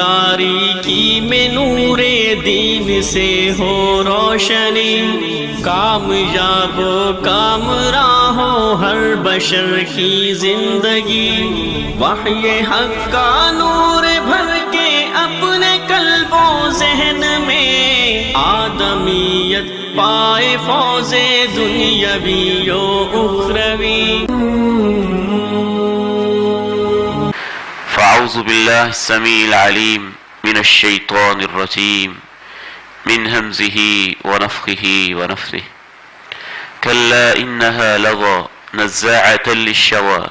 تاریکی میں نور دین سے ہو روشنی، کامیاب و کامراں ہو ہر بشر کی زندگی، وحی حق کا نور بھر کے اپنے قلب و ذہن میں، آدمیت پائے فوز دنیاوی و اخروی۔ فاعوذ باللہ السمیع العلیم من الشیطان الرجیم من همزه ونفخه ونفثه، كلا إنها لظى نزاعة للشوى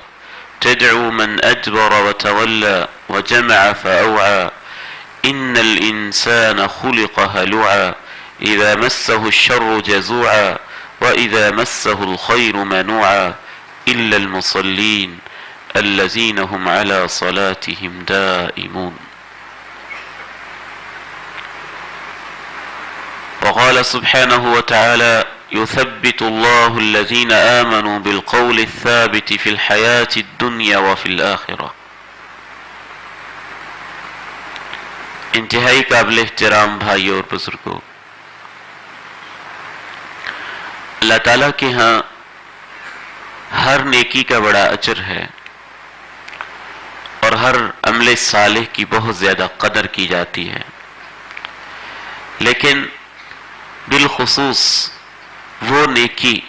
تدعو من أدبر وتولى وجمع فأوعى، إن الإنسان خلق هلوعا إذا مسه الشر جزوعا وإذا مسه الخير منوعا إلا المصلين الذين هم على صلاتهم دائمون۔ وقال سبحانه وتعالى يثبت الله الذين آمنوا بالقول الثابت في الحياة الدنيا وفي الآخرة۔ انتہائی قابل احترام بھائیوں اور بزرگوں، اللہ تعالیٰ کے ہاں ہر نیکی کا بڑا اجر ہے اور ہر عمل صالح کی بہت زیادہ قدر کی جاتی ہے، لیکن بالخصوص وہ نیکی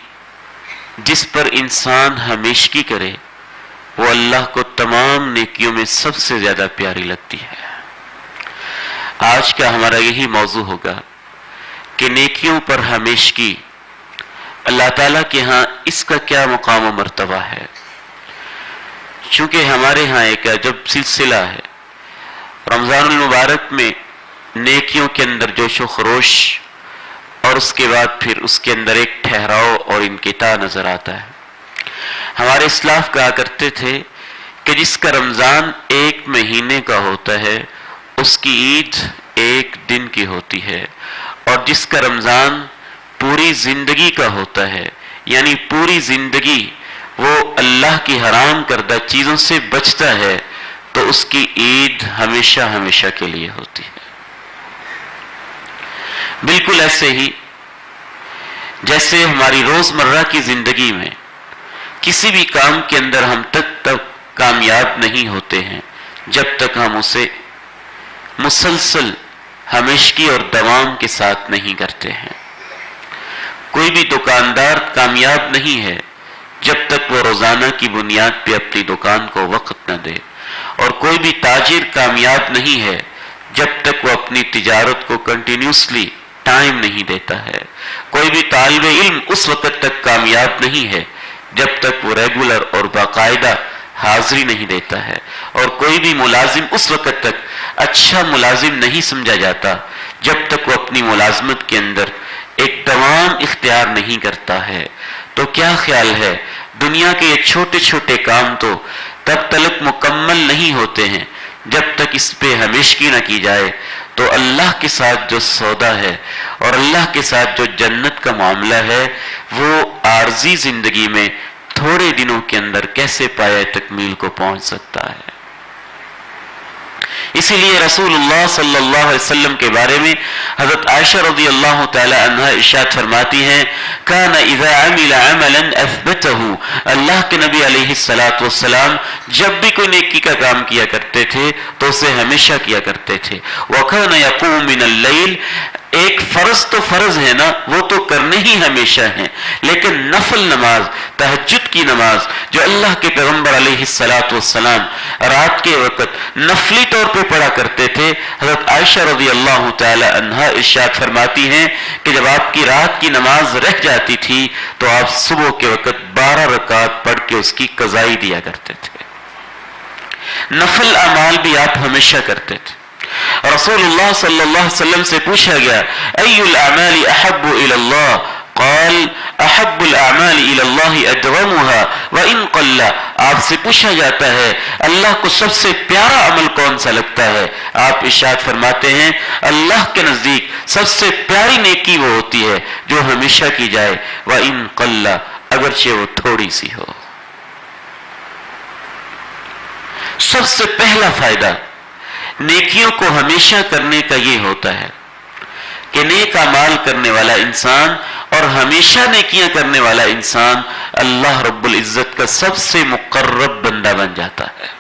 جس پر انسان ہمیشگی کرے وہ اللہ کو تمام نیکیوں میں سب سے زیادہ پیاری لگتی ہے۔ آج کا ہمارا یہی موضوع ہوگا کہ نیکیوں پر ہمیشگی اللہ تعالیٰ کے ہاں اس کا کیا مقام و مرتبہ ہے۔ چونکہ ہمارے ہاں ایک عجب سلسلہ ہے، رمضان المبارک میں نیکیوں کے اندر جوش و خروش اور اس کے بعد پھر اس کے اندر ایک ٹھہراؤ اور انقطاع نظر آتا ہے۔ ہمارے اسلاف کہا کرتے تھے کہ جس کا رمضان ایک مہینے کا ہوتا ہے اس کی عید ایک دن کی ہوتی ہے، اور جس کا رمضان پوری زندگی کا ہوتا ہے، یعنی پوری زندگی وہ اللہ کی حرام کردہ چیزوں سے بچتا ہے، تو اس کی عید ہمیشہ ہمیشہ کے لیے ہوتی ہے۔ بالکل ایسے ہی جیسے ہماری روزمرہ کی زندگی میں کسی بھی کام کے اندر ہم تک کامیاب نہیں ہوتے ہیں جب تک ہم اسے مسلسل ہمیشگی اور دوام کے ساتھ نہیں کرتے ہیں۔ کوئی بھی دکاندار کامیاب نہیں ہے جب تک وہ روزانہ کی بنیاد پہ اپنی دکان کو وقت نہ دے، اور کوئی بھی تاجر کامیاب نہیں ہے جب تک وہ اپنی تجارت کو کنٹینیوسلی ٹائم نہیں دیتا ہے۔ کوئی بھی طالب علم اس وقت تک کامیاب نہیں ہے جب تک وہ ریگولر اور باقاعدہ حاضری نہیں دیتا ہے، اور کوئی بھی ملازم اس وقت تک اچھا ملازم نہیں سمجھا جاتا جب تک وہ اپنی ملازمت کے اندر ایک دوام اختیار نہیں کرتا ہے۔ تو کیا خیال ہے، دنیا کے یہ چھوٹے چھوٹے کام تو تب تک مکمل نہیں ہوتے ہیں جب تک اس پہ ہمیشگی نہ کی جائے، تو اللہ کے ساتھ جو سودا ہے اور اللہ کے ساتھ جو جنت کا معاملہ ہے وہ عارضی زندگی میں تھوڑے دنوں کے اندر کیسے پایہ تکمیل کو پہنچ سکتا ہے۔ اسی لیے رسول اللہ صلی اللہ علیہ وسلم کے بارے میں حضرت عائشہ رضی اللہ تعالی عنہا ارشاد فرماتی ہیں، کان اذا عمل عملا اثبته، اللہ کے نبی علیہ السلام جب بھی کوئی نیکی کا کام کیا کرتے تھے تو اسے ہمیشہ کیا کرتے تھے۔ وکان یقوم من اللیل، ایک فرض تو فرض ہے نا، وہ تو کرنے ہی ہمیشہ ہیں، لیکن نفل نماز، تہجد کی نماز جو اللہ کے پیغمبر علیہ السلام رات کے وقت نفلی طور پہ پڑھا کرتے تھے، حضرت عائشہ رضی اللہ تعالی عنہا ارشاد فرماتی ہیں کہ جب آپ کی رات کی نماز رہ جاتی تھی تو آپ صبح کے وقت 12 رکعت پڑھ کے اس کی قضائی دیا کرتے تھے۔ نفل اعمال بھی آپ ہمیشہ کرتے تھے۔ رسول اللہ صلی اللہ علیہ وسلم سے پوچھا گیا، ای الاعمال احب الی اللہ؟ قال احب الاعمال الی اللہ ادومها وان قل، آپ سے پوچھا جاتا ہے اللہ کو سب سے پیارا عمل کون سا لگتا ہے؟ آپ ارشاد فرماتے ہیں اللہ کے نزدیک سب سے پیاری نیکی وہ ہوتی ہے جو ہمیشہ کی جائے، وان قل، اگرچہ وہ تھوڑی سی ہو۔ سب سے پہلا فائدہ نیکیوں کو ہمیشہ کرنے کا یہ ہوتا ہے کہ نیک اعمال کرنے والا انسان اور ہمیشہ نیکیاں کرنے والا انسان اللہ رب العزت کا سب سے مقرب بندہ بن جاتا ہے۔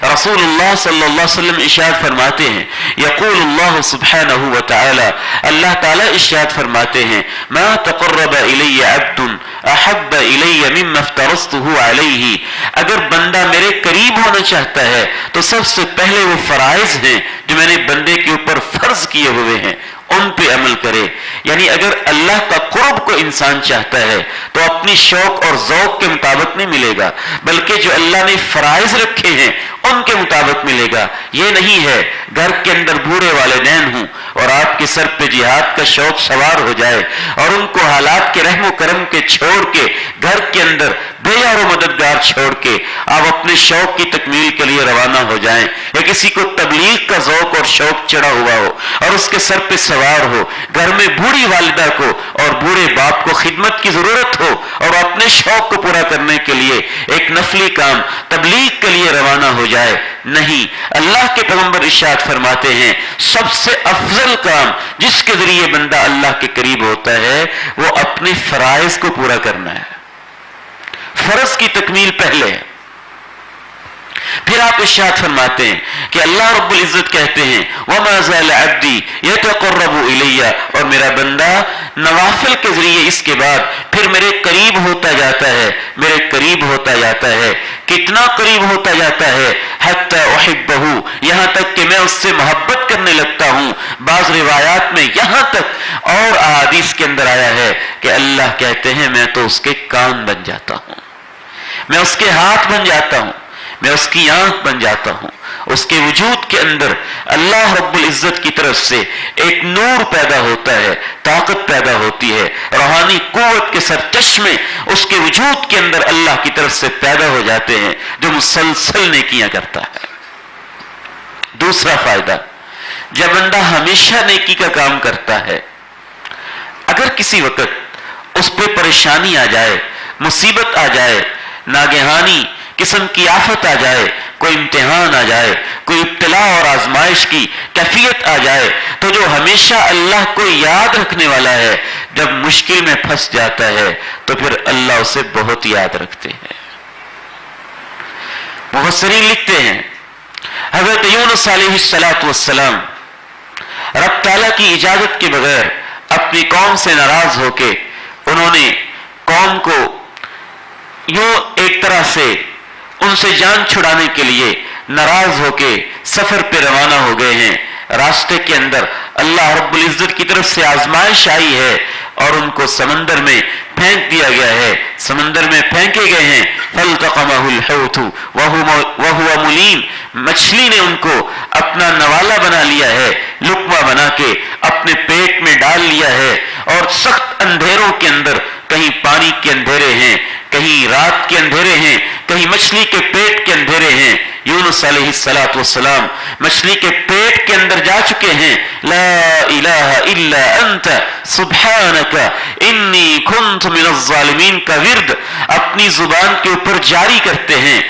رسول اللہ صلی اللہ علیہ وسلم ارشاد فرماتے ہیں، یقول اللہ سبحانہ وتعالی، اللہ تعالیٰ ارشاد فرماتے ہیں، ما تقرب الی عبد احب الی مما افترضته علیہ، اگر بندہ میرے قریب ہونا چاہتا ہے تو سب سے پہلے وہ فرائض ہیں جو میں نے بندے کے اوپر فرض کیے ہوئے ہیں ان پہ عمل کرے۔ یعنی اگر اللہ کا قرب کو انسان چاہتا ہے تو اپنی شوق اور ذوق کے مطابق نہیں ملے گا، بلکہ جو اللہ نے فرائض رکھے ہیں ان کے مطابق ملے گا۔ یہ نہیں ہے گھر کے اندر بوڑھے والدین ہوں اور آپ کے سر پہ جہاد کا شوق سوار ہو جائے اور ان کو حالات کے رحم و کرم کے چھوڑ کے گھر کے اندر بے یار و مددگار چھوڑ کے آپ اپنے شوق کی تکمیل کے لیے روانہ ہو جائیں، یا کسی کو تبلیغ کا ذوق اور شوق چڑھا ہوا ہو اور اس کے سر پہ سوار ہو، گھر میں بوڑھی والدہ کو اور بوڑھے باپ کو خدمت کی ضرورت ہو اور اپنے شوق کو پورا کرنے کے لیے ایک نفلی کام تبلیغ کے لیے روانہ ہو جائے، نہیں، اللہ کے پیغمبر ارشاد فرماتے ہیں سب سے افضل کام جس کے ذریعے بندہ اللہ کے قریب ہوتا ہے وہ اپنے فرائض کو پورا کرنا ہے۔ فرض کی تکمیل پہلے ہے۔ پھر آپ ارشاد فرماتے ہیں کہ اللہ رب العزت کہتے ہیں وَمَا زَالَ عَبْدِي يَتَقَرَّبُ إِلَيَّ، اور میرا بندہ نوافل کے ذریعے اس کے بعد پھر میرے قریب ہوتا جاتا ہے، میرے قریب ہوتا جاتا ہے۔ کتنا قریب ہوتا جاتا ہے؟ حَتَّى أُحِبَّهُ، یہاں تک کہ میں اس سے محبت کرنے لگتا ہوں۔ بعض روایات میں یہاں تک اور احادیث کے اندر آیا ہے کہ اللہ کہتے ہیں میں تو اس کے کان بن جاتا ہوں، میں اس کے ہاتھ بن جاتا ہوں، میں اس کی آنکھ بن جاتا ہوں۔ اس کے وجود کے اندر اللہ رب العزت کی طرف سے ایک نور پیدا ہوتا ہے، طاقت پیدا ہوتی ہے، روحانی قوت کے سرچشمے اس کے وجود کے اندر اللہ کی طرف سے پیدا ہو جاتے ہیں جو مسلسل نیکیاں کرتا ہے۔ دوسرا فائدہ، جب بندہ ہمیشہ نیکی کا کام کرتا ہے، اگر کسی وقت اس پہ پریشانی آ جائے، مصیبت آ جائے، ناگہانی قسم کی آفت آ جائے، کوئی امتحان آ جائے، کوئی ابتلا اور آزمائش کی کیفیت آ جائے، تو جو ہمیشہ اللہ کو یاد رکھنے والا ہے جب مشکل میں پھنس جاتا ہے تو پھر اللہ اسے بہت یاد رکھتے ہیں۔ مفسرین لکھتے ہیں حضرت یونس علیہ السلام رب تعالیٰ کی اجازت کے بغیر اپنی قوم سے ناراض ہو کے انہوں نے قوم کو یوں ایک طرح سے ان سے جان چھڑانے کے لیے ناراض ہو کے سفر پہ روانہ ہو گئے ہیں۔ راستے کے اندر اللہ رب العزت کی طرف سے آزمائش آئی ہے اور ان کو سمندر میں پھینک دیا گیا ہے، سمندر میں پھینکے گئے ہیں۔ فَالْتَقَمَهُ الْحُوتُ وَهُوَ مُلِيمٌ، مچھلی نے ان کو اپنا نوالا بنا لیا ہے، لقمہ بنا کے اپنے پیٹ میں ڈال لیا ہے، اور سخت اندھیروں کے اندر کہیں پانی کے اندھیرے ہیں، کہیں رات کے اندھیرے ہیں، کہیں مچھلی کے پیٹ کے اندھیرے ہیں۔ یونس علیہ السلام مچھلی کے پیٹ کے اندر جا چکے ہیں۔ لا الہ الا انت سبحانک انی کنت من الظالمین کا ورد اپنی زبان کے اوپر جاری کرتے ہیں۔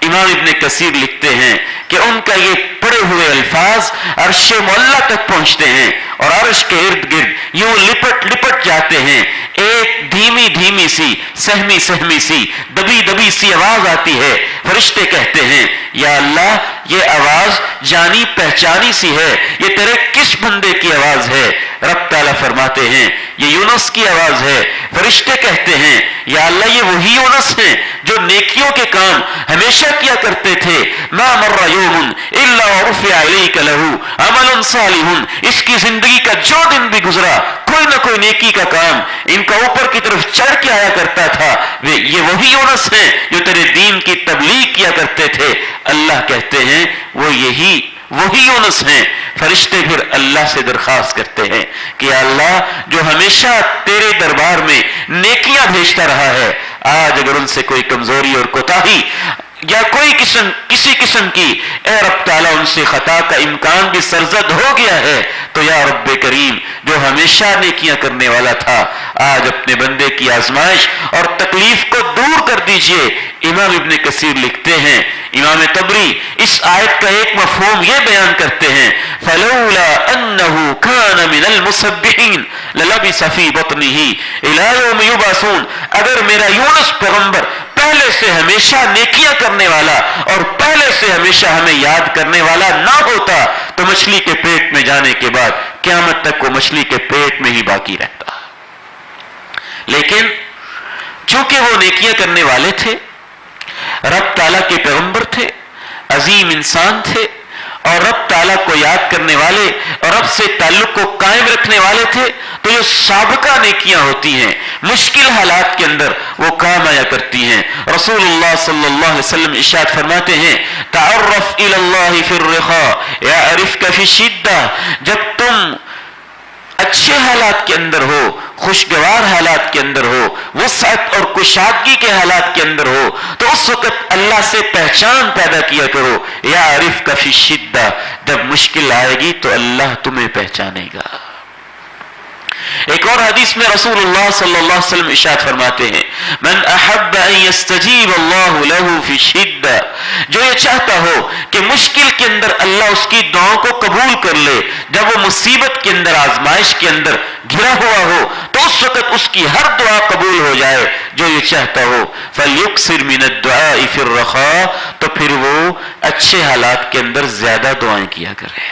امام ابن کثیر لکھتے ہیں کہ ان کا یہ پڑے ہوئے الفاظ عرش معلیٰ تک پہنچتے ہیں اور عرش کے ارد گرد یوں لپٹ جاتے ہیں۔ ایک دھیمی دھیمی سی سہمی سی دبی سی آواز آتی ہے۔ فرشتے کہتے ہیں یا اللہ یہ آواز جانی پہچانی سی ہے، یہ تیرے کس بندے کی آواز ہے؟ رب تعالیٰ فرماتے ہیں یہ یونس کی آواز ہے۔ فرشتے کہتے ہیں یا اللہ یہ وہی یونس ہیں جو نیکیوں کے کام ہمیشہ کیا کرتے تھے۔ ما مر یوم الا ورفع الیک لہ عمل صالح، اس کی زندگی کا جو دن بھی گزرا کوئی نہ کوئی نیکی کا کام ان کا اوپر کی طرف چڑھ کے آیا کرتا تھا۔ یہ وہی یونس ہیں جو تیرے دین کی تبلیغ کیا کرتے تھے۔ اللہ کہتے ہیں وہ وہی یونس ہیں۔ فرشتے پھر اللہ سے درخواست کرتے ہیں کہ یا اللہ جو ہمیشہ تیرے دربار میں نیکیاں بھیجتا رہا ہے، آج اگر ان سے کوئی کمزوری اور کوتاہی یا کسی قسم کی اے رب تعالیٰ ان سے خطا کا امکان بھی سرزد ہو گیا ہے تو یا رب کریم جو ہمیشہ نیکیاں کرنے والا تھا آج اپنے بندے کی آزمائش اور تکلیف کو دور کر دیجئے۔ امام ابن کثیر لکھتے ہیں امام تبری اس آیت کا ایک مفہوم یہ بیان کرتے ہیں فلولا انه كان من المسبحين للبث في بطنه الى يوم يبعثون، اگر میرا یونس پیغمبر پہلے سے ہمیشہ نیکیاں کرنے والا اور پہلے سے ہمیشہ ہمیں یاد کرنے والا نہ ہوتا تو مچھلی کے پیٹ میں جانے کے بعد قیامت تک وہ مچھلی کے پیٹ میں ہی باقی رہتا، لیکن چونکہ وہ نیکیاں کرنے والے تھے، رب تعالیٰ کے پیغمبر تھے، عظیم انسان تھے اور رب تعالیٰ کو یاد کرنے والے اور رب سے تعلق کو قائم رکھنے والے تھے، تو یہ سابقہ نیکیاں ہوتی ہیں، مشکل حالات کے اندر وہ کام آیا کرتی ہیں۔ رسول اللہ صلی اللہ علیہ وسلم ارشاد فرماتے ہیں تعرف الی اللہ فی الرخاء یعرفک فی الشدہ، جب تم اچھے حالات کے اندر ہو، خوشگوار حالات کے اندر ہو، وسعت اور کشادگی کے حالات کے اندر ہو، تو اس وقت اللہ سے پہچان پیدا کیا کرو، یعرفک فی الشدہ، جب مشکل آئے گی تو اللہ تمہیں پہچانے گا۔ ایک اور حدیث میں رسول اللہ صلی اللہ علیہ وسلم ارشاد فرماتے ہیں من احب ان یستجیب اللہ له فی الشدہ، جو یہ چاہتا ہو کہ مشکل کے اندر اللہ اس کی دعاؤں کو قبول کر لے، جب وہ مصیبت کے اندر آزمائش کے اندر گھرا ہوا ہو تو اس وقت اس کی ہر دعا قبول ہو جائے، جو یہ چاہتا ہو فلیکثر من الدعاء فی الرخاء، تو پھر وہ اچھے حالات کے اندر زیادہ دعائیں کیا کرے۔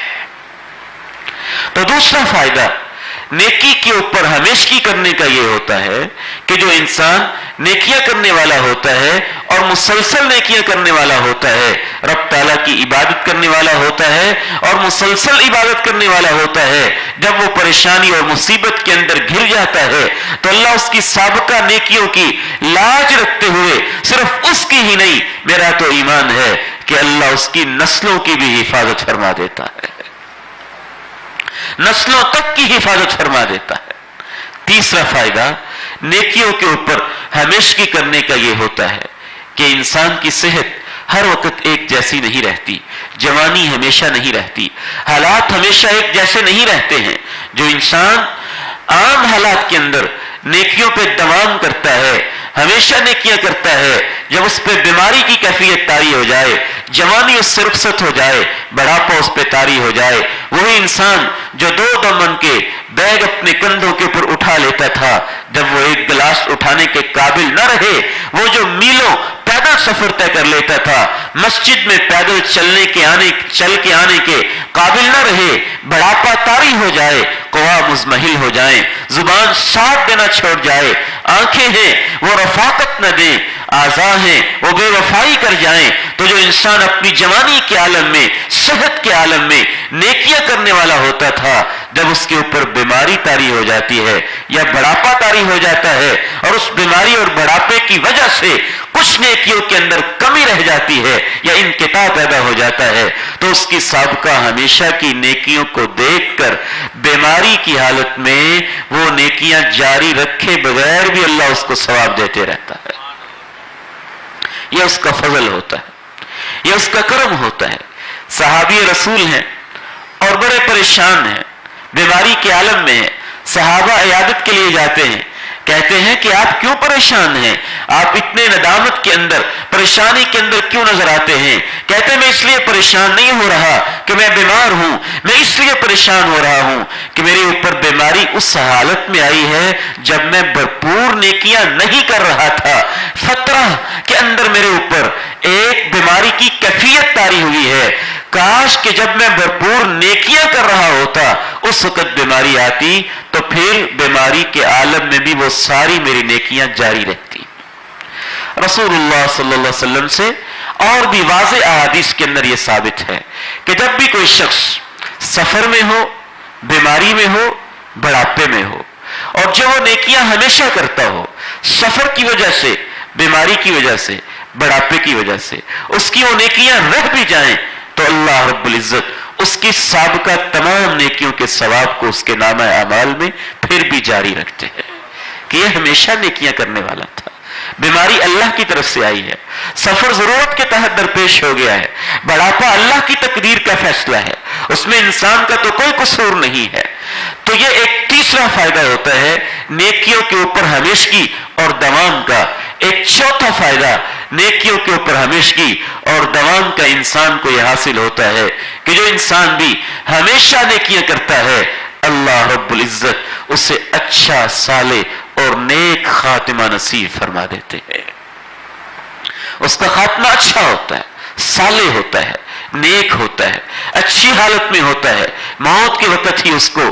تو دوسرا فائدہ نیکی کے اوپر ہمیشگی کرنے کا یہ ہوتا ہے کہ جو انسان نیکیاں کرنے والا ہوتا ہے اور مسلسل نیکیاں کرنے والا ہوتا ہے، رب تعالیٰ کی عبادت کرنے والا ہوتا ہے اور مسلسل عبادت کرنے والا ہوتا ہے، جب وہ پریشانی اور مصیبت کے اندر گر جاتا ہے تو اللہ اس کی سابقہ نیکیوں کی لاج رکھتے ہوئے صرف اس کی ہی نہیں، میرا تو ایمان ہے کہ اللہ اس کی نسلوں کی بھی حفاظت فرما دیتا ہے، نسلوں تک کی حفاظت فرما دیتا ہے۔ تیسرا فائدہ نیکیوں کے اوپر ہمیشگی کرنے کا یہ ہوتا ہے کہ انسان کی صحت ہر وقت ایک جیسی نہیں رہتی، جوانی ہمیشہ نہیں رہتی، حالات ہمیشہ ایک جیسے نہیں رہتے ہیں۔ جو انسان عام حالات کے اندر نیکیوں پہ دوام کرتا ہے، ہمیشہ نیکیاں کرتا ہے، جب اس پہ بیماری کی کیفیت طاری ہو جائے، جوانی اس سے رخصت ہو جائے، بڑھاپا اس پہ طاری ہو جائے، وہی انسان جو دو دمن کے بیگ اپنے کندھوں کے اوپر اٹھا لیتا تھا، جب وہ ایک گلاس اٹھانے کے قابل نہ رہے، وہ جو میلوں پیدل سفر طے کر لیتا تھا، مسجد میں پیدل چل کے آنے کے قابل نہ رہے، بڑھاپا طاری ہو جائے، قوا مزمحل ہو جائیں، زبان ساتھ دینا چھوڑ جائے، آنکھیں ہیں وہ رفاقت نہ دیں، اعضاء ہیں وہ بے وفائی کر جائیں، تو جو انسان اپنی جوانی کے عالم میں، صحت کے عالم میں نیکیاں کرنے والا ہوتا تھا، جب اس کے اوپر بیماری طاری ہو جاتی ہے یا بڑھاپا طاری ہو جاتا ہے اور اس بیماری اور بڑھاپے کی وجہ سے کچھ نیکیوں کے اندر کمی رہ جاتی ہے یا انقطاع پیدا ہو جاتا ہے، تو اس کی سابقہ ہمیشہ کی نیکیوں کو دیکھ کر بیماری کی حالت میں وہ نیکیاں جاری رکھے بغیر بھی اللہ اس کو ثواب دیتے رہتا ہے۔ یہ اس کا فضل ہوتا ہے، یہ اس کا کرم ہوتا ہے۔ صحابی رسول ہیں اور بڑے پریشان ہیں، بیماری کے عالم میں ہیں، صحابہ عیادت کے لیے جاتے ہیں، کہتے ہیں کہ آپ کیوں پریشان ہیں، آپ اتنے ندامت کے اندر، پریشانی کے اندر کیوں نظر آتے ہیں؟ کہتے ہیں میں اس لیے پریشان نہیں ہو رہا کہ میں بیمار ہوں، میں اس لیے پریشان ہو رہا ہوں کہ میرے اوپر بیماری اس حالت میں آئی ہے جب میں بھرپور نیکیاں نہیں کر رہا تھا، فترہ کے اندر میرے اوپر ایک بیماری کی کیفیت طاری ہوئی ہے، کاش کہ جب میں بھرپور نیکیاں کر رہا ہوتا اس وقت بیماری آتی تو پھر بیماری کے عالم میں بھی وہ ساری میری نیکیاں جاری رہتی۔ رسول اللہ صلی اللہ علیہ وسلم سے اور بھی واضح احادیث کے اندر یہ ثابت ہے کہ جب بھی کوئی شخص سفر میں ہو، بیماری میں ہو، بڑھاپے میں ہو، اور جو وہ نیکیاں ہمیشہ کرتا ہو، سفر کی وجہ سے، بیماری کی وجہ سے، بڑھاپے کی وجہ سے اس کی وہ نیکیاں رہ بھی جائیں تو اللہ رب العزت اس کی سابقہ تمام نیکیوں کے ثواب کو اس کے نامہ اعمال میں پھر بھی جاری رکھتے ہیں کہ یہ ہمیشہ نیکیاں کرنے والا تھا۔ بیماری اللہ کی طرف سے آئی ہے، سفر ضرورت کے تحت درپیش ہو گیا ہے، بڑھاپا اللہ کی تقدیر کا فیصلہ ہے، اس میں انسان کا تو کوئی قصور نہیں ہے۔ تو یہ ایک تیسرا فائدہ ہوتا ہے نیکیوں کے اوپر ہمیشگی اور دوام کا۔ ایک چوتھا فائدہ نیکیوں کے اوپر ہمیشگی اور دوام کا انسان کو یہ حاصل ہوتا ہے کہ جو انسان بھی ہمیشہ نیکیاں کرتا ہے اللہ رب العزت اسے اچھا صالح اور نیک خاتمہ نصیب فرما دیتے ہیں. اس کا خاتمہ اچھا ہوتا ہے، صالح ہوتا ہے، نیک ہوتا ہے، اچھی حالت میں ہوتا ہے. موت کے وقت ہی اس کو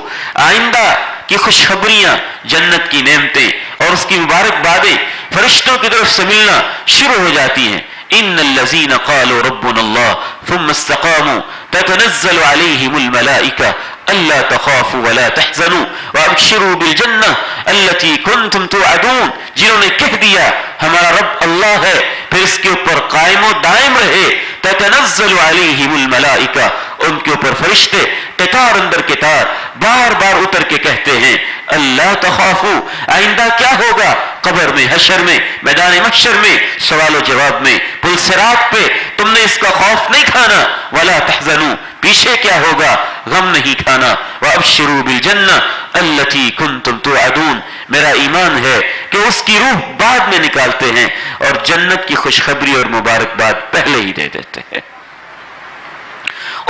آئندہ کی خوشخبریاں، جنت کی نعمتیں اور اس کی مبارکبادیں فرشتوں کی طرف سے ملنا شروع ہو جاتی ہیں. ان الذين قالوا ربنا الله ثم استقاموا تتنزل عليهم الملائكة الا تخافوا ولا تحزنوا وابشروا بالجنة التي كنتم توعدون. جنہوں نے کہہ دیا ہمارا رب اللہ ہے، پھر اس کے اوپر قائم و دائم رہے. تتنزل عليهم الملائكة، ان کے اوپر فرشتے قطار اندر قطار بار بار اتر کے کہتے ہیں اللہ تخافوا، آئندہ کیا ہوگا، قبر میں، حشر میں، میدان محشر میں، سوال و جواب میں، پل صراط پہ تم نے اس کا خوف نہیں کھانا. ولا تحزنوا، پیچھے کیا ہوگا، غم نہیں کھانا. وابشروا بالجنہ التي كنتم توعدون، میرا ایمان ہے کہ اس کی روح بعد میں نکالتے ہیں اور جنت کی خوشخبری اور مبارکباد پہلے ہی دے دیتے ہیں.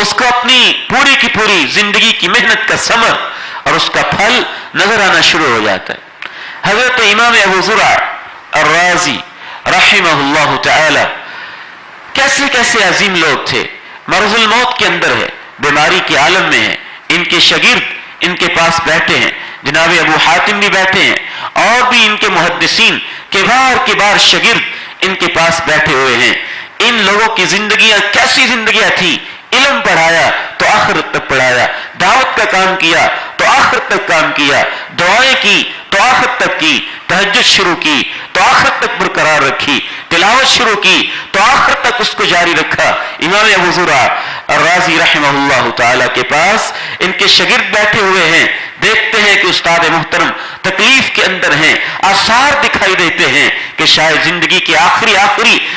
اس کو اپنی پوری کی پوری زندگی کی محنت کا ثمر اور اس کا پھل نظر آنا شروع ہو جاتا ہے. حضرت امام ابو زرع الرازی رحمہ اللہ تعالی کیسے کیسے عظیم لوگ تھے، مرض الموت کے اندر ہے، بیماری کے عالم میں ہیں. ان کے شاگرد ان کے پاس بیٹھے ہیں، جناب ابو حاتم بھی بیٹھے ہیں اور بھی ان کے محدثین کبار شاگرد ان کے پاس بیٹھے ہوئے ہیں. ان لوگوں کی زندگیاں کیسی زندگیاں تھی، علم پڑھایا تو آخرت تک پڑھایا، دعوت کا کام کیا تو آخرت تک کام کیا، دعائیں کی تو آخرت تک کی، تہجد شروع کی تو آخرت تک برقرار رکھی، تلاوت شروع کی تو آخرت تک اس کو جاری رکھا. امام ابو زرع الرازی رحمہ اللہ تعالی کے پاس ان کے شاگرد بیٹھے ہوئے ہیں. دیکھتے ہیں کہ استاد محترم تکلیف کے اندر ہیں، آثار دکھائی دیتے ہیں کہ شاید زندگی کے آخری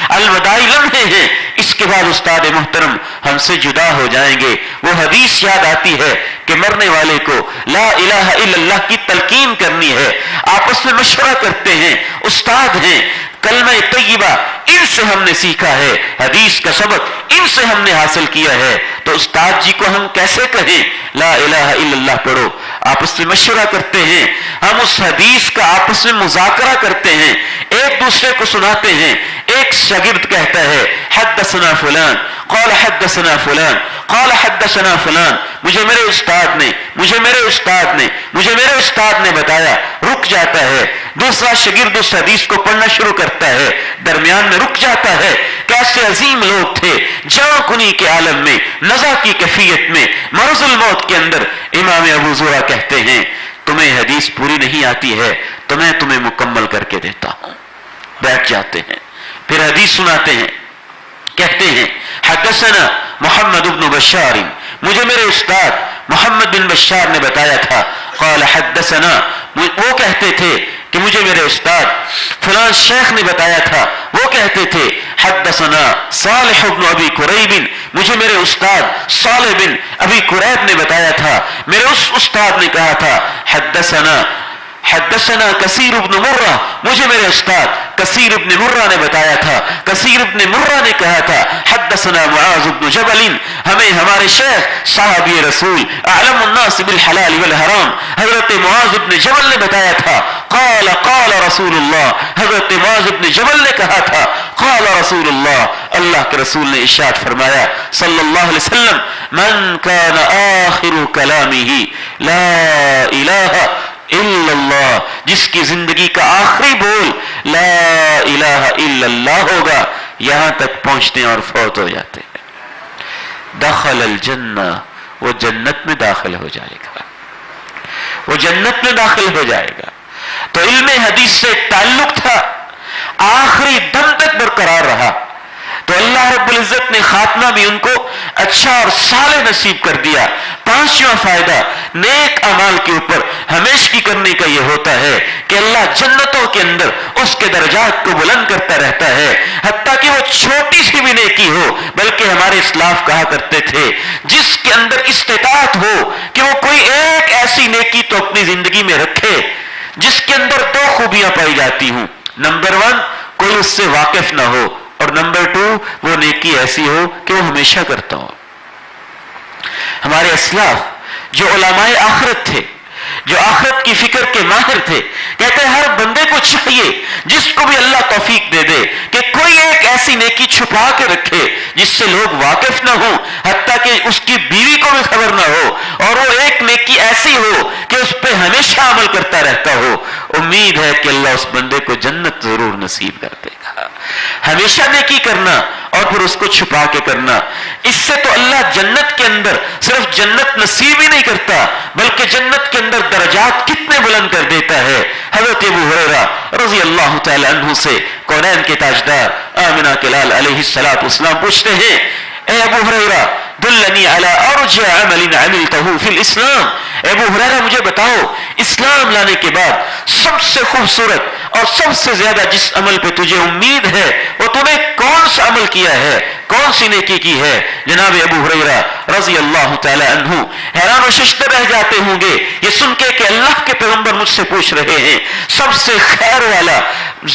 الوداعی لمحے ہیں، اس کے بعد استاد محترم ہم سے جدا ہو جائیں گے. وہ حدیث یاد آتی ہے کہ مرنے والے کو لا الہ الا اللہ کی تلقین کرنی ہے. آپس میں مشورہ کرتے ہیں، استاد ہیں، کلمہ طیبہ ان سے ہم نے سیکھا ہے، حدیث کا سبق ان سے ہم نے حاصل کیا ہے، تو استاد جی کو ہم کیسے کہیں لا الہ الا اللہ پڑھو. آپس میں مشورہ کرتے ہیں، ہم اس حدیث کا آپس میں مذاکرہ کرتے ہیں، ایک دوسرے کو سناتے ہیں. ایک شاگرد کہتا ہے حدثنا فلان قال حدثنا فلان قال حدثنا فلان، مجھے میرے استاد نے بتایا. رک جاتا ہے. دوسرا شاگرد اس حدیث کو پڑھنا شروع کرتا ہے، درمیان میں رک جاتا ہے. کیسے عظیم لوگ تھے، جاں کنی کے عالم میں، نزع کی کیفیت میں، مرض الموت کے اندر. امام ابو زرع کہتے ہیں تمہیں حدیث پوری نہیں آتی ہے تو میں تمہیں مکمل کر کے دیتا ہوں. بیٹھ جاتے ہیں، پھر حدیث سناتے ہیں. کہتے ہیں حدثنا محمد بن بشار، مجھے میرے استاد محمد بن بشار نے بتایا تھا. قال حدثنا، وہ کہتے تھے کہ مجھے میرے استاد فلان شیخ نے بتایا تھا. وہ کہتے تھے حدثنا صالح بن ابی قریب، مجھے میرے استاد صالح بن ابی قریب نے بتایا تھا. میرے اس استاد نے کہا تھا حدثنا کثیر بن مرہ، مجھے میرے استاد کثیر بن مرہ نے بتایا تھا. کثیر بن مرہ نے کہا تھا حدثنا معاذ بن جبل، ہمیں ہمارے شیخ صحابی رسول اعلم الناس بالحلال والحرام حضرت معاذ بن جبل نے بتایا تھا. قال رسول اللہ، حضرت معاذ بن جبل نے کہا تھا قال رسول اللہ، اللہ کے رسول نے ارشاد فرمایا صلی اللہ علیہ وسلم من کان آخر کلامہ لا الہ الا اللہ، جس کی زندگی کا آخری بول لا الہ الا اللہ ہوگا، یہاں تک پہنچتے ہیں اور فوت ہو جاتے ہیں. دخل الجنہ، وہ جنت میں داخل ہو جائے گا، وہ جنت میں داخل ہو جائے گا. تو علم حدیث سے تعلق تھا، آخری دم تک برقرار رہا. تو اللہ رب العزت نے خاتمہ بھی ان کو اچھا اور صالح نصیب کر دیا. پانچواں فائدہ نیک اعمال کے اوپر ہمیشگی کرنے کا یہ ہوتا ہے کہ اللہ جنتوں کے اندر اس کے درجات کو بلند کرتا رہتا ہے، حتیٰ کہ وہ چھوٹی سی بھی نیکی ہو. بلکہ ہمارے اسلاف کہا کرتے تھے جس کے اندر استطاعت ہو کہ وہ کوئی ایک ایسی نیکی تو اپنی زندگی میں رکھے جس کے اندر دو خوبیاں پائی جاتی ہوں. نمبر 1، کوئی اس سے واقف نہ ہو، اور نمبر 2 وہ نیکی ایسی ہو کہ وہ ہمیشہ کرتا ہو. ہمارے اسلاف جو علماء آخرت تھے، جو آخرت کی فکر کے ماہر تھے، کہتے ہیں ہر بندے کو چاہیے جس کو بھی اللہ توفیق دے دے کہ کوئی ایک ایسی نیکی چھپا کے رکھے جس سے لوگ واقف نہ ہوں، حتیٰ کہ اس کی بیوی کو بھی خبر نہ ہو، اور وہ ایک نیکی ایسی ہو کہ اس پہ ہمیشہ عمل کرتا رہتا ہو. امید ہے کہ اللہ اس بندے کو جنت ضرور نصیب کر دے گا. ہمیشہ نیکی کرنا اور پھر اس کو چھپا کے کرنا، اس سے تو اللہ جنت کے اندر صرف جنت نصیب ہی نہیں کرتا بلکہ جنت کے اندر درجات کتنے بلند کر دیتا ہے. حضرت ابو ہریرہ رضی اللہ تعالی عنہ سے کونین کے تاجدار آمنہ کے لال علیہ السلام پوچھتے ہیں، اے ابو ہریرہ دلنی علی ارجع عمل عملته فی الاسلام. ابو ہریرہ مجھے بتاؤ اسلام لانے کے بعد سب سے خوبصورت اور سب سے زیادہ جس عمل پہ تجھے امید ہے وہ تو نے کون سا عمل کیا ہے، کون سی نیکی کی ہے؟ جناب ابو ہریرہ رضی اللہ تعالی عنہ حیران و ششدر رہ جاتے ہوں گے یہ سن کے کہ اللہ کے پیغمبر مجھ سے پوچھ رہے ہیں سب سے خیر والا،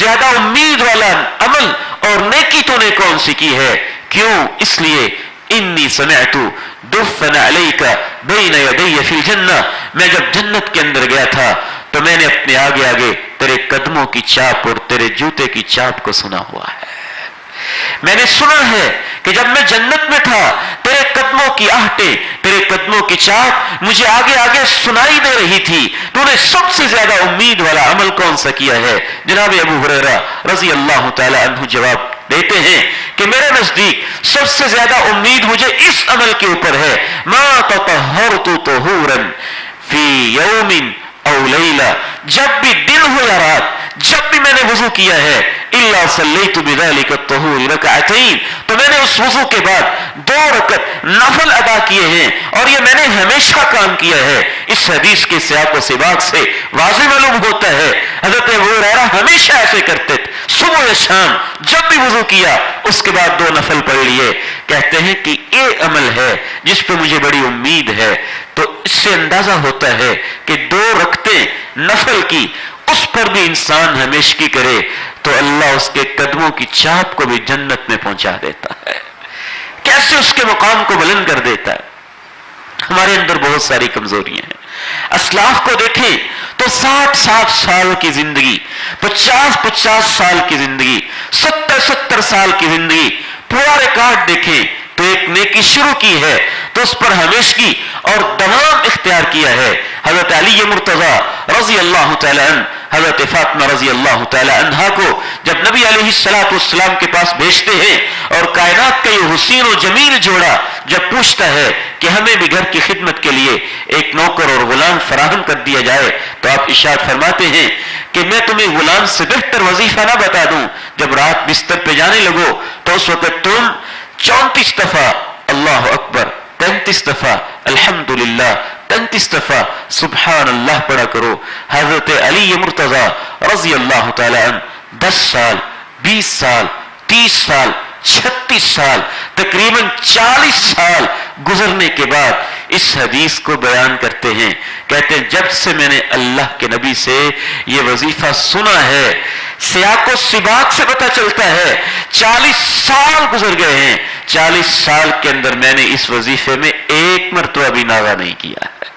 زیادہ امید والا عمل اور نیکی تو نے کون سی کی ہے؟ کیوں؟ اس لیے انی سمعت دفن علیک بین یدی فی الجنہ، میں جب جنت کے اندر گیا تھا تو میں نے اپنے آگے آگے تیرے قدموں کی چاپ اور تیرے جوتے کی چاپ کو سنا ہوا ہے. میں نے سنا ہے کہ جب میں جنت میں تھا تیرے قدموں کی آہٹیں، تیرے قدموں کی چاپ مجھے آگے آگے سنائی دے رہی تھی. تو نے سب سے زیادہ امید والا عمل کون سا کیا ہے؟ جناب ابو ہریرہ رضی اللہ تعالی عنہ جواب دیتے ہیں کہ میرے نزدیک سب سے زیادہ امید مجھے اس عمل کے اوپر ہے، ما تطہرت طہورا فی یوم او لیلہ، جب بھی دن ہو یا رات جب بھی میں نے وضو کیا ہے الا صلیت بذلک الطہور رکعتین، تو میں نے اس وضو کے بعد 2 رکعت نفل ادا کیے ہیں اور یہ میں نے ہمیشہ کام کیا ہے. اس حدیث کے سیاق و سباق سے واضح معلوم ہوتا ہے حضرت ابو ہریرہ ہمیشہ ایسے کرتے تھے، صبح یا شام جب بھی وضو کیا اس کے بعد 2 نفل پڑھ لیے. کہتے ہیں کہ یہ عمل ہے جس پہ مجھے بڑی امید ہے. تو اس سے اندازہ ہوتا ہے کہ 2 رکعتیں نفل کی اس پر بھی انسان ہمیشگی کرے تو اللہ اس کے قدموں کی چاپ کو بھی جنت میں پہنچا دیتا ہے. کیسے اس کے مقام کو بلند کر دیتا ہے. ہمارے اندر بہت ساری کمزوریاں ہیں. اسلاف کو دیکھیں تو 60 سال کی زندگی، 50 سال کی زندگی، 70 سال کی زندگی، پورا ریکارڈ دیکھیں تو ایک نیکی شروع کی ہے تو اس پر ہمیشگی اور دوام اختیار کیا ہے. حضرت علی مرتضیٰ رضی اللہ تعالی عنہ حضرت فاطمہ رضی اللہ تعالی عنہا کو جب نبی علیہ السلام کے پاس بھیجتے ہیں اور کائنات کا یہ حسین و جمیل جوڑا جب پوچھتا ہے کہ ہمیں بھی گھر کی خدمت کے لیے ایک نوکر اور غلام فراہم کر دیا جائے تو آپ ارشاد فرماتے ہیں کہ میں تمہیں غلام سے بہتر وظیفہ نہ بتا دوں؟ جب رات بستر پہ جانے لگو تو اس وقت تم 34 دفعہ اللہ اکبر، 33 دفعہ الحمدللہ، 33 دفعہ سبحان اللہ پڑھا کرو. حضرت علی مرتضیٰ رضی اللہ تعالی عنہ 10 سال، 20 سال، 30 سال، 36 سال، تقریباً 40 سال گزرنے کے بعد اس حدیث کو بیان کرتے ہیں. کہتے ہیں جب سے میں نے اللہ کے نبی سے یہ وظیفہ سنا ہے، سیاق و سباق سے پتہ چلتا ہے 40 سال گزر گئے ہیں، 40 سال کے اندر میں نے اس وظیفے میں ایک مرتبہ بھی ناغہ نہیں کیا ہے.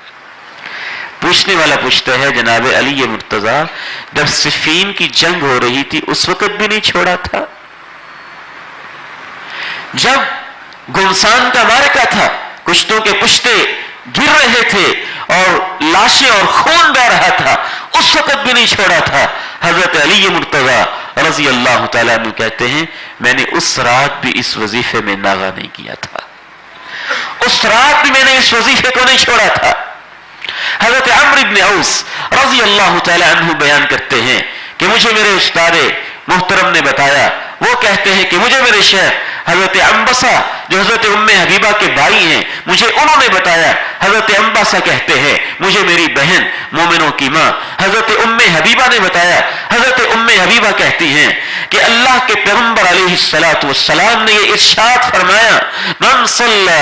پوچھنے والا پوچھتا ہے جناب علی مرتضیٰ جب صفین کی جنگ ہو رہی تھی اس وقت بھی نہیں چھوڑا تھا؟ جب گمسان کا معرکہ تھا، کشتوں کے پشتے گر رہے تھے اور لاشیں اور خون بہ رہا تھا، اس وقت بھی نہیں چھوڑا تھا. حضرت علی مرتضیٰ رضی اللہ تعالیٰ عنہ کہتے ہیں میں نے اس رات بھی اس وظیفے میں ناغہ نہیں کیا تھا، اس رات بھی میں نے اس وظیفے کو نہیں چھوڑا تھا. حضرت عمرو بن عوس رضی اللہ تعالی عنہ بیان کرتے ہیں کہ مجھے میرے استاد محترم نے بتایا، وہ کہتے ہیں کہ مجھے میرے شیخ حضرت انبسہ جو حضرت ام حبیبہ کے بھائی ہیں مجھے انہوں نے بتایا. حضرت انبسہ کہتے ہیں مجھے میری بہن مومنوں کی ماں حضرت ام حبیبہ نے بتایا. حضرت ام حبیبہ کہتی ہیں کہ اللہ کے پیغمبر علیہ الصلوۃ والسلام نے یہ ارشاد فرمایا من صلی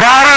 12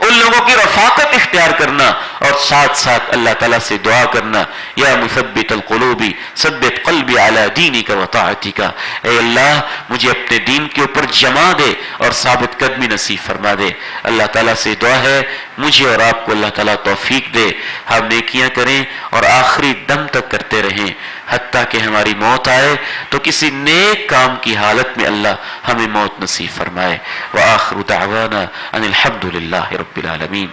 ان لوگوں کی رفاقت اختیار کرنا اور ساتھ ساتھ اللہ تعالیٰ سے دعا کرنا، یا مثبت القلوب ثبت قلبی علی دینک و طاعتک، اے اللہ مجھے اپنے دین کے اوپر جما دے اور ثابت قدمی نصیب فرما دے۔ اللہ تعالیٰ سے دعا ہے مجھے اور آپ کو اللہ تعالیٰ توفیق دے، ہم نیکیاں کریں اور آخری دم تک کرتے رہیں، حتیٰ کہ ہماری موت آئے تو کسی نیک کام کی حالت میں اللہ ہمیں موت نصیب فرمائے۔ وآخر دعوانا ان الحمد للہ رب العالمین۔